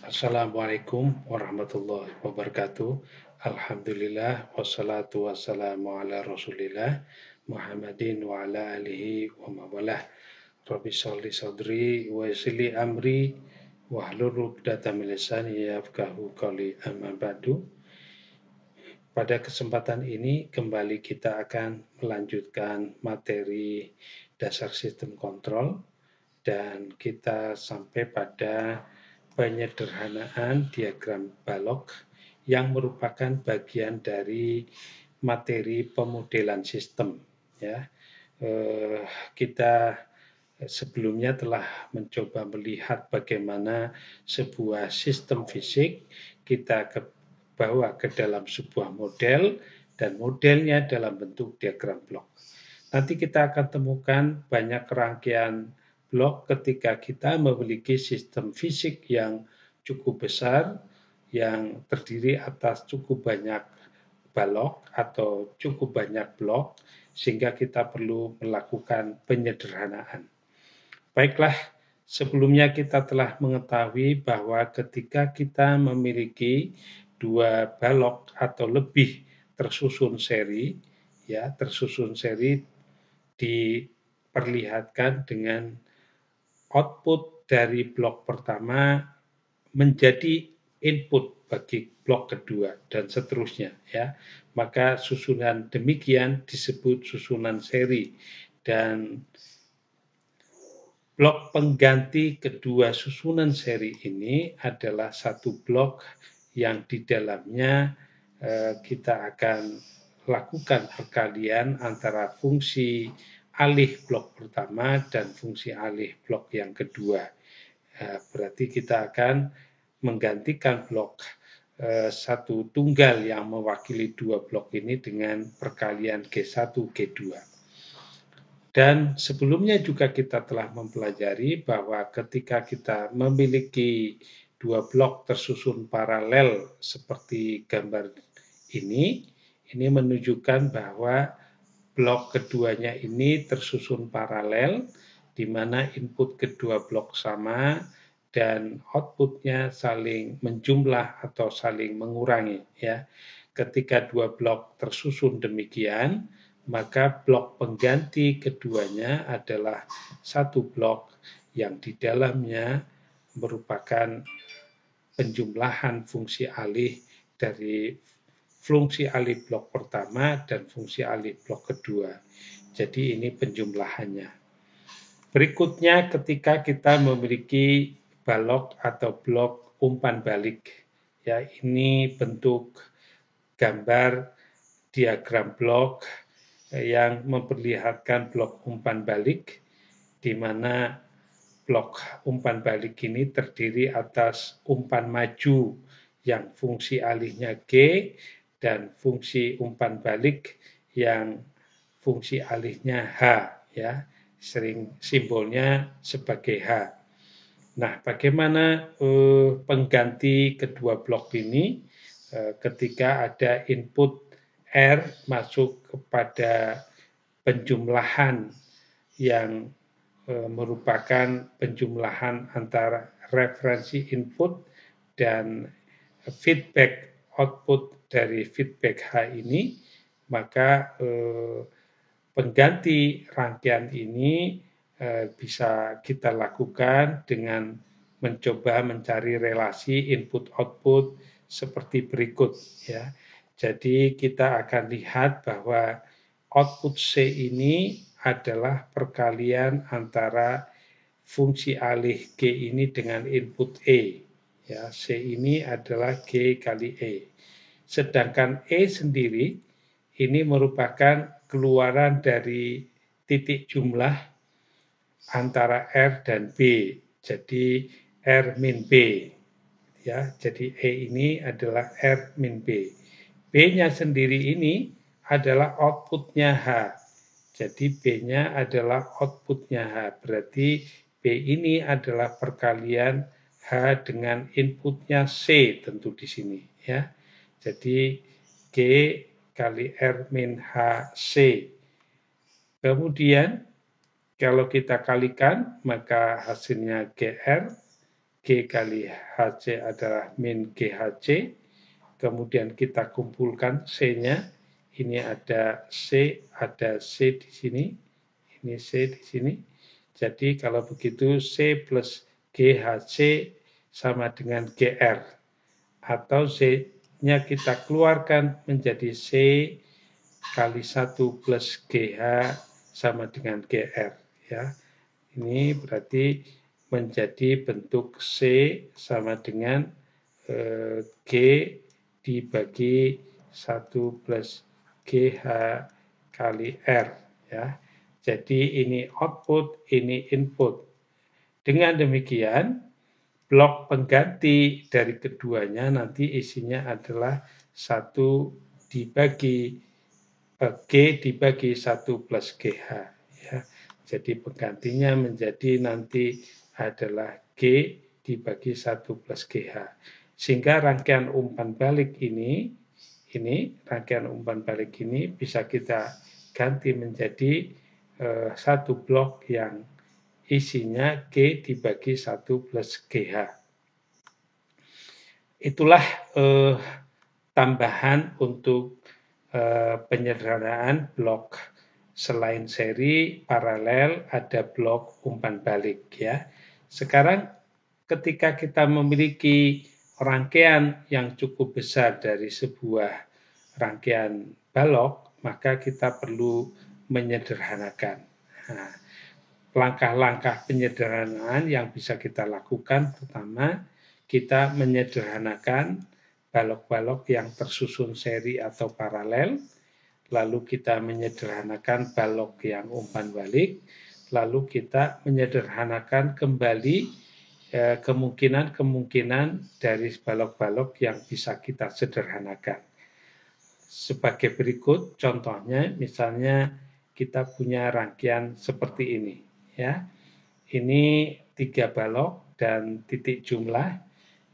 Assalamualaikum warahmatullahi wabarakatuh. Alhamdulillah wassalatu wassalamu ala Rasulillah Muhammadin wa ala alihi wa mawalah. Rabbi sholli sadri wa yassirli amri wahlul 'uqdatam min lisani yafqahu qawli, amma ba'du. Pada kesempatan ini kembali kita akan melanjutkan materi dasar sistem kontrol dan kita sampai pada penyederhanaan diagram balok yang merupakan bagian dari materi pemodelan sistem. Ya, kita sebelumnya telah mencoba melihat bagaimana sebuah sistem fisik kita bawa ke dalam sebuah model dan modelnya dalam bentuk diagram blok. Nanti kita akan temukan banyak rangkaian blok ketika kita memiliki sistem fisik yang cukup besar, yang terdiri atas cukup banyak balok atau cukup banyak blok, sehingga kita perlu melakukan penyederhanaan. Baiklah, sebelumnya kita telah mengetahui bahwa ketika kita memiliki dua balok atau lebih tersusun seri diperlihatkan dengan output dari blok pertama menjadi input bagi blok kedua dan seterusnya, ya. Maka susunan demikian disebut susunan seri, dan blok pengganti kedua susunan seri ini adalah satu blok yang di dalamnya kita akan lakukan perkalian antara fungsi alih blok pertama dan fungsi alih blok yang kedua. Berarti kita akan menggantikan blok satu tunggal yang mewakili dua blok ini dengan perkalian G1, G2. Dan sebelumnya juga kita telah mempelajari bahwa ketika kita memiliki dua blok tersusun paralel seperti gambar ini menunjukkan bahwa blok keduanya ini tersusun paralel, di mana input kedua blok sama dan outputnya saling menjumlah atau saling mengurangi. Ya, ketika dua blok tersusun demikian, maka blok pengganti keduanya adalah satu blok yang di dalamnya merupakan penjumlahan fungsi alih dari fungsi alih blok pertama dan fungsi alih blok kedua. Jadi ini penjumlahannya. Berikutnya ketika kita memiliki balok atau blok umpan balik. Ya, ini bentuk gambar diagram blok yang memperlihatkan blok umpan balik, di mana blok umpan balik ini terdiri atas umpan maju yang fungsi alihnya G dan fungsi umpan balik yang fungsi alihnya H, ya, sering simbolnya sebagai H. Nah, bagaimana pengganti kedua blok ini ketika ada input R masuk kepada penjumlahan yang merupakan penjumlahan antara referensi input dan feedback output dari feedback H ini, maka pengganti rangkaian ini bisa kita lakukan dengan mencoba mencari relasi input-output seperti berikut. Ya. Jadi kita akan lihat bahwa output C ini adalah perkalian antara fungsi alih G ini dengan input E. Ya, C ini adalah G kali E. Sedangkan E sendiri ini merupakan keluaran dari titik jumlah antara R dan B. Jadi R min B. Ya, jadi E ini adalah R min B. B-nya sendiri ini adalah outputnya H. Jadi B-nya adalah outputnya H. Berarti B ini adalah perkalian H dengan inputnya C tentu di sini. Ya, jadi G kali R min H C. Kemudian kalau kita kalikan maka hasilnya GR G kali HC adalah min GHC. Kemudian kita kumpulkan C-nya. Ini ada C di sini. Ini C di sini. Jadi kalau begitu C plus GHC sama dengan GR. Atau C-nya kita keluarkan menjadi C kali 1 plus GH sama dengan GR. Ya. Ini berarti menjadi bentuk C sama dengan G dibagi 1 plus GH kali R. Ya. Jadi ini output, ini input. Dengan demikian, blok pengganti dari keduanya nanti isinya adalah 1 dibagi G dibagi 1 plus GH. Ya. Jadi penggantinya menjadi nanti adalah G dibagi 1 plus GH. Sehingga rangkaian umpan balik ini rangkaian umpan balik ini bisa kita ganti menjadi satu blok yang isinya G dibagi 1 plus GH. Itulah tambahan untuk penyederhanaan blok selain seri, paralel, ada blok umpan balik ya. Sekarang ketika kita memiliki rangkaian yang cukup besar dari sebuah rangkaian balok, maka kita perlu menyederhanakan. Nah, langkah-langkah penyederhanaan yang bisa kita lakukan, pertama kita menyederhanakan balok-balok yang tersusun seri atau paralel, lalu kita menyederhanakan balok yang umpan balik, lalu kita menyederhanakan kembali kemungkinan-kemungkinan dari balok-balok yang bisa kita sederhanakan. Sebagai berikut contohnya, misalnya kita punya rangkaian seperti ini, ya. Ini 3 balok dan titik jumlah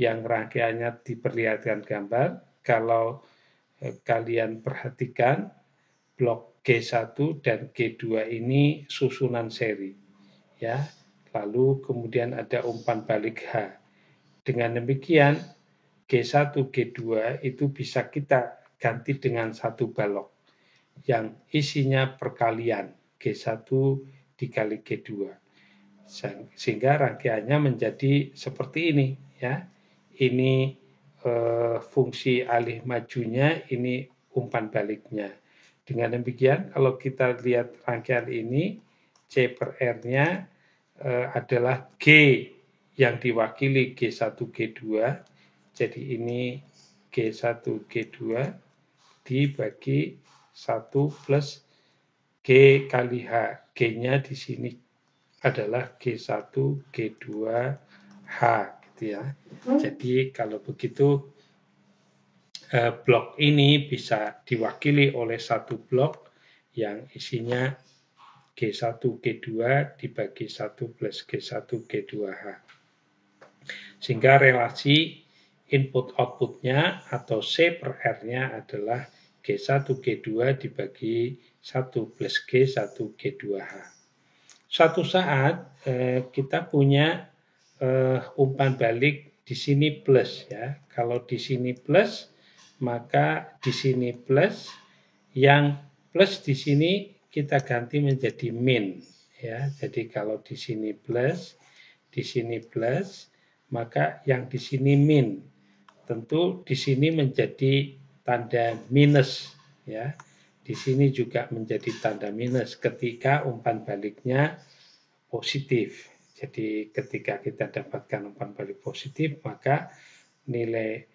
yang rangkaiannya diperlihatkan gambar. Kalau kalian perhatikan, blok G1 dan G2 ini susunan seri, ya. Lalu kemudian ada umpan balik H. Dengan demikian, G1, G2 itu bisa kita ganti dengan satu balok yang isinya perkalian G1 dikali G2. Sehingga rangkaiannya menjadi seperti ini, ya. Ini fungsi alih majunya, ini umpan baliknya. Dengan demikian, kalau kita lihat rangkaian ini, C per R-nya adalah G yang diwakili G1, G2. Jadi ini G1, G2 dibagi 1 plus G kali H. G-nya di sini adalah G1, G2, H. Gitu ya. Jadi kalau begitu, blok ini bisa diwakili oleh satu blok yang isinya G1, G2 dibagi 1 plus G1, G2H. Sehingga relasi input-outputnya atau C per R-nya adalah G1, G2 dibagi 1 plus G1, G2H. Suatu saat kita punya umpan balik di sini plus ya. Kalau di sini plus, maka di sini plus, yang plus di sini kita ganti menjadi min ya. Jadi kalau di sini plus, maka yang di sini min. Tentu di sini menjadi tanda minus ya. Di sini juga menjadi tanda minus ketika umpan baliknya positif. Jadi ketika kita dapatkan umpan balik positif, maka nilai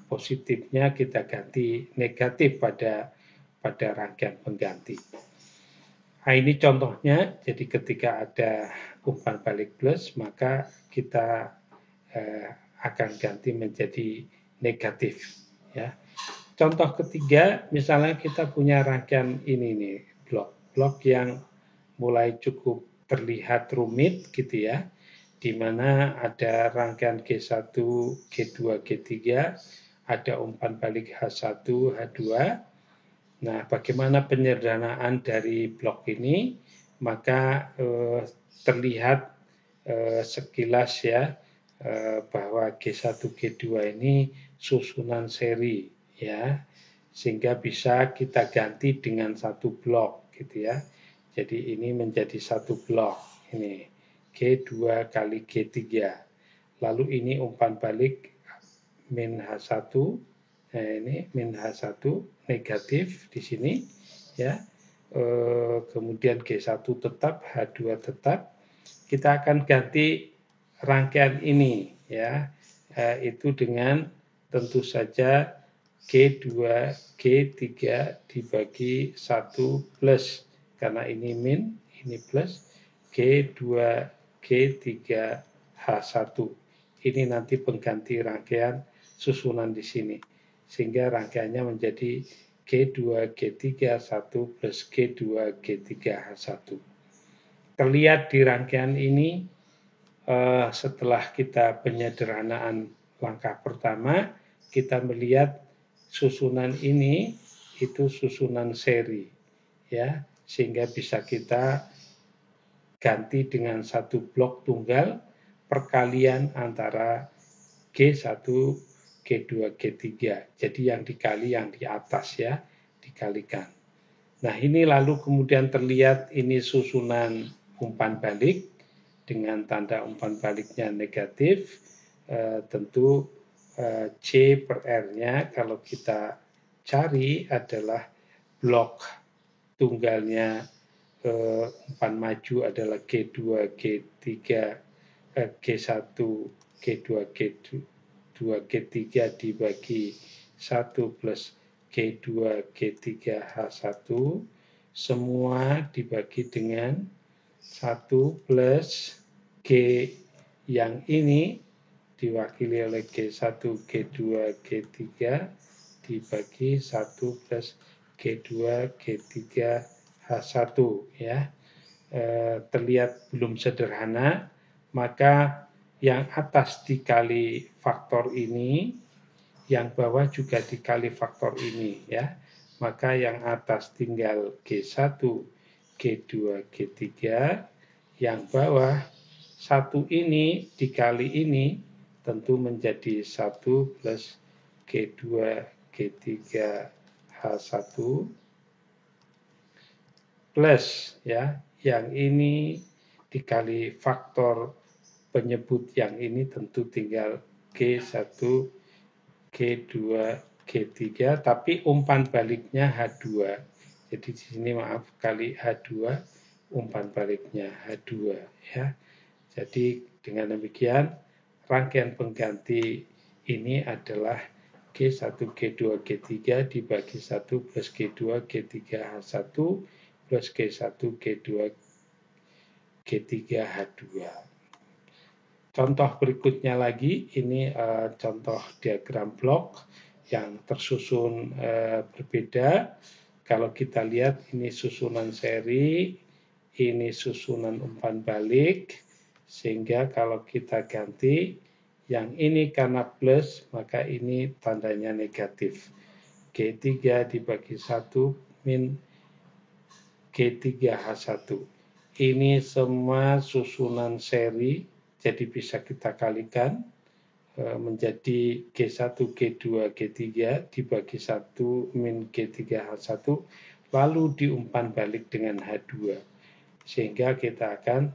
positifnya kita ganti negatif pada rangkaian pengganti. Nah, ini contohnya, jadi ketika ada umpan balik plus, maka kita akan ganti menjadi negatif. Ya. Contoh ketiga, misalnya kita punya rangkaian ini nih, blok yang mulai cukup terlihat rumit gitu ya, di mana ada rangkaian G1, G2, G3, ada umpan balik H1, H2. Nah, bagaimana penyederhanaan dari blok ini? Maka terlihat sekilas ya, bahwa G1 G2 ini susunan seri ya, sehingga bisa kita ganti dengan satu blok gitu ya. Jadi ini menjadi satu blok ini G2 kali G3. Lalu ini umpan balik min H1. Nah, ini min H1 negatif di sini ya. Kemudian G1 tetap, H2 tetap. Kita akan ganti rangkaian ini ya, itu dengan tentu saja G2 G3 dibagi 1 plus, karena ini min, ini plus, G2 G3 H1. Ini nanti pengganti rangkaian susunan di sini, sehingga rangkaiannya menjadi G2 G3 1 plus G2 G3 H1. Terlihat di rangkaian ini setelah kita penyederhanaan langkah pertama, kita melihat susunan ini itu susunan seri ya, sehingga bisa kita ganti dengan satu blok tunggal perkalian antara G1, G2, G3. Jadi yang dikali yang di atas ya, dikalikan. Nah, ini lalu kemudian terlihat ini susunan umpan balik dengan tanda umpan baliknya negatif. Tentu C per R-nya kalau kita cari adalah blok tunggalnya umpan maju adalah G2, G3, G1, G2, G2, G3 dibagi 1 plus G2, G3, H1, semua dibagi dengan 1 plus G yang ini diwakili oleh G1, G2, G3 dibagi 1 plus G2, G3, H1 ya. Terlihat belum sederhana, maka yang atas dikali faktor ini, yang bawah juga dikali faktor ini ya. Maka yang atas tinggal G1, G2, G3, yang bawah 1 ini dikali ini tentu menjadi 1 plus G2, G3, H1 plus ya, yang ini dikali faktor penyebut yang ini tentu tinggal G1, G2, G3, tapi umpan baliknya H2. Jadi di sini maaf kali H2, umpan baliknya H2 ya. Jadi dengan demikian rangkaian pengganti ini adalah G1, G2, G3 dibagi 1 plus G2, G3, H1 plus G1, G2, G3, H2. Contoh berikutnya lagi, ini contoh diagram blok yang tersusun berbeda. Kalau kita lihat ini susunan seri, ini susunan umpan balik, sehingga kalau kita ganti, yang ini karena plus, maka ini tandanya negatif. G3 dibagi 1 min G3H1. Ini semua susunan seri, jadi bisa kita kalikan menjadi G1, G2, G3 dibagi 1 min G3H1, lalu diumpan balik dengan H2. Sehingga kita akan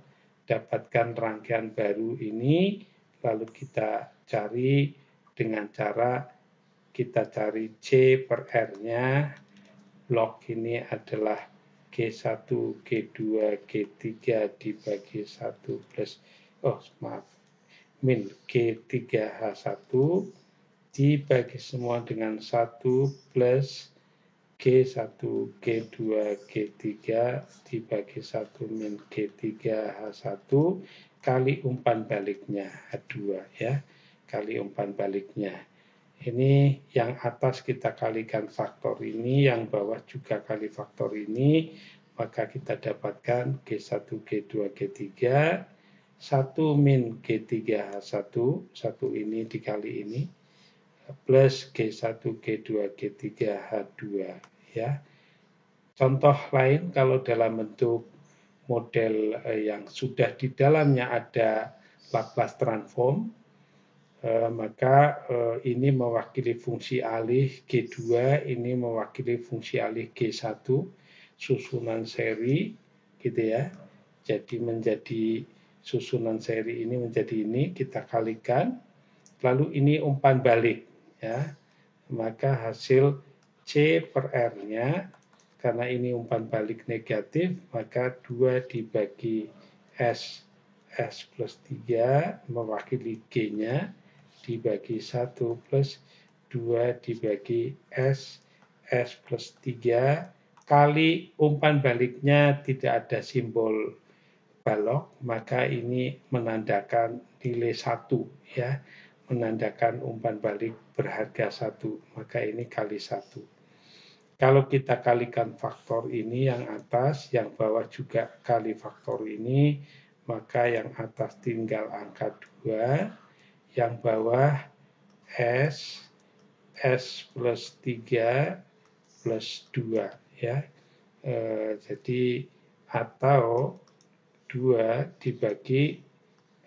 dapatkan rangkaian baru ini, lalu kita cari dengan cara kita cari C per R-nya, blok ini adalah G1, G2, G3 dibagi 1 plus, min G3H1 dibagi semua dengan 1 plus G1, G2, G3 dibagi 1 min G3H1 kali umpan baliknya H2 ya, kali umpan baliknya. Ini yang atas kita kalikan faktor ini, yang bawah juga kali faktor ini, maka kita dapatkan G1, G2, G3, 1 min G3H1, 1 ini dikali ini, plus G1, G2, G3, H2 ya. Contoh lain kalau dalam bentuk model yang sudah di dalamnya ada Laplace transform, maka ini mewakili fungsi alih G2, ini mewakili fungsi alih G1, susunan seri gitu ya. Jadi menjadi susunan seri ini menjadi ini, kita kalikan, lalu ini umpan balik ya. Maka hasil C per R-nya, karena ini umpan balik negatif, maka 2 dibagi S plus 3 mewakili G-nya, dibagi 1 plus 2 dibagi S plus 3, kali umpan baliknya tidak ada simbol balok, maka ini menandakan nilai 1 ya, menandakan umpan balik berharga 1, maka ini kali 1. Kalau kita kalikan faktor ini yang atas, yang bawah juga kali faktor ini, maka yang atas tinggal angka 2, yang bawah S plus 3 plus 2 ya. Jadi atau 2 dibagi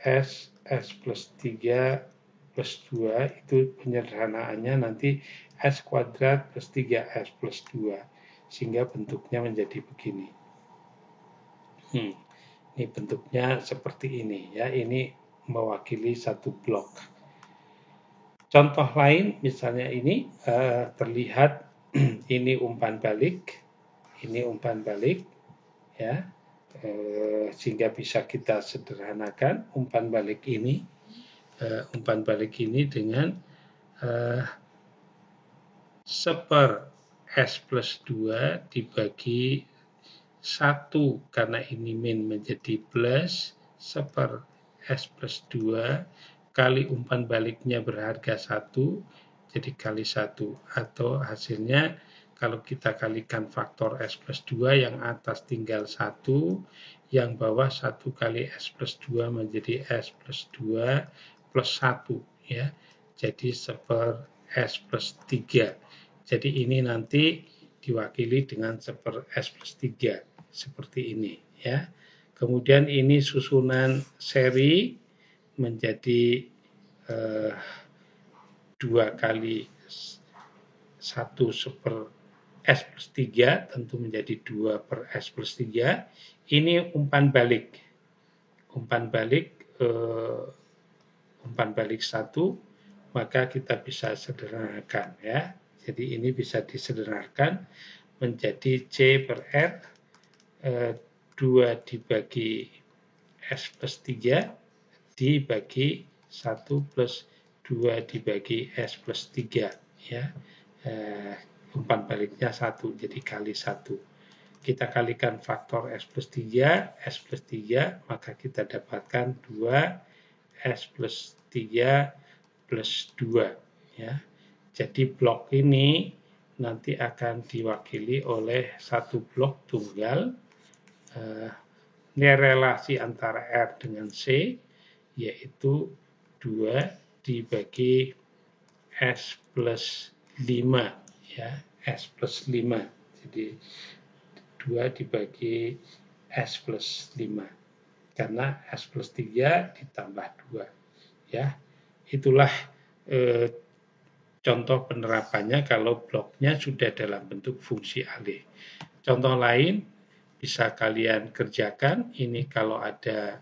S plus 3 plus 2, itu penyederhanaannya nanti S kuadrat plus 3S plus 2, sehingga bentuknya menjadi begini. Ini bentuknya seperti ini ya, ini mewakili satu blok. Contoh lain misalnya ini terlihat ini umpan balik ya, sehingga bisa kita sederhanakan umpan balik ini dengan seper S plus 2 dibagi 1, karena ini min menjadi plus, seper S plus 2 kali umpan baliknya berharga 1, jadi kali 1, atau hasilnya kalau kita kalikan faktor S plus 2, yang atas tinggal 1, yang bawah 1 kali S plus 2 menjadi S plus 2 plus 1 ya, jadi seper S plus 3. Jadi ini nanti diwakili dengan seper S plus 3 seperti ini ya. Kemudian ini susunan seri menjadi 2 kali 1 seper S plus 3, tentu menjadi 2 per S plus 3. Ini umpan balik 1, maka kita bisa sederhanakan ya. Jadi ini bisa disederhanakan menjadi C per R 2 dibagi S plus 3 dibagi 1 plus 2 dibagi S plus 3 ya. Umpan baliknya 1, jadi kali 1. Kita kalikan faktor S plus 3, maka kita dapatkan 2 S plus 3 plus 2 ya. Jadi blok ini nanti akan diwakili oleh satu blok tunggal. Ini relasi antara R dengan C, yaitu 2 dibagi S plus 5 ya, S plus 5. Jadi 2 dibagi S plus 5, karena S plus 3 ditambah 2 ya. Itulah contoh penerapannya kalau bloknya sudah dalam bentuk fungsi alih. Contoh lain bisa kalian kerjakan, ini kalau ada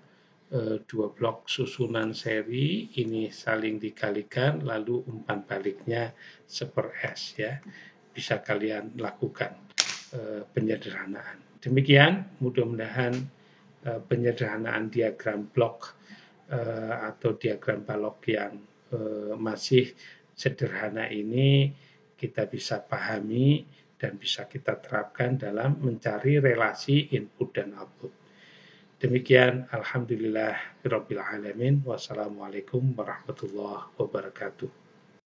2 blok susunan seri, ini saling dikalikan, lalu umpan baliknya seper S ya. Bisa kalian lakukan penyederhanaan. Demikian, mudah-mudahan penyederhanaan diagram blok atau diagram balok yang masih sederhana ini kita bisa pahami dan bisa kita terapkan dalam mencari relasi input dan output. Demikian, alhamdulillah rabbil alamin. Wassalamualaikum warahmatullahi wabarakatuh.